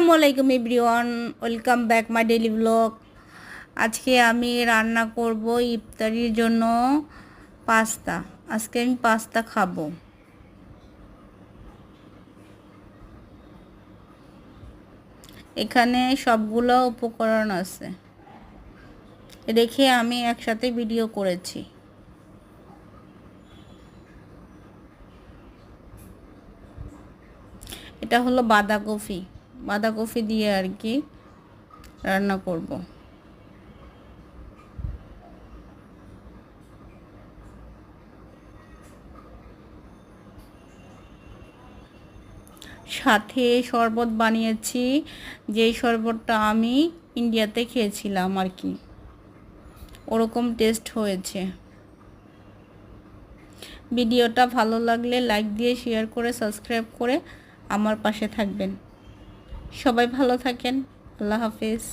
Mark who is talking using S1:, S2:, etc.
S1: আসসালামাইকুম everyone, welcome back my daily blog. আজকে আমি রান্না করব ইফতারির জন্য পাস্তা। আজকে আমি পাস্তা খাবো। এখানে সবগুলো উপকরণ আছে, রেখে আমি একসাথে ভিডিও করেছি। এটা হলো বাঁধাকপি দিয়ে আর কি রান্না করব। সাথে শরবত বানিয়েছি, যেই শরবতটা আমি ইন্ডিয়াতে খেয়েছিলাম আর কি, ওরকম টেস্ট হয়েছে। ভিডিওটা ভালো লাগলে লাইক দিয়ে শেয়ার করে সাবস্ক্রাইব করে আমার পাশে থাকবেন। সবাই ভালো থাকেন। আল্লাহ হাফেজ।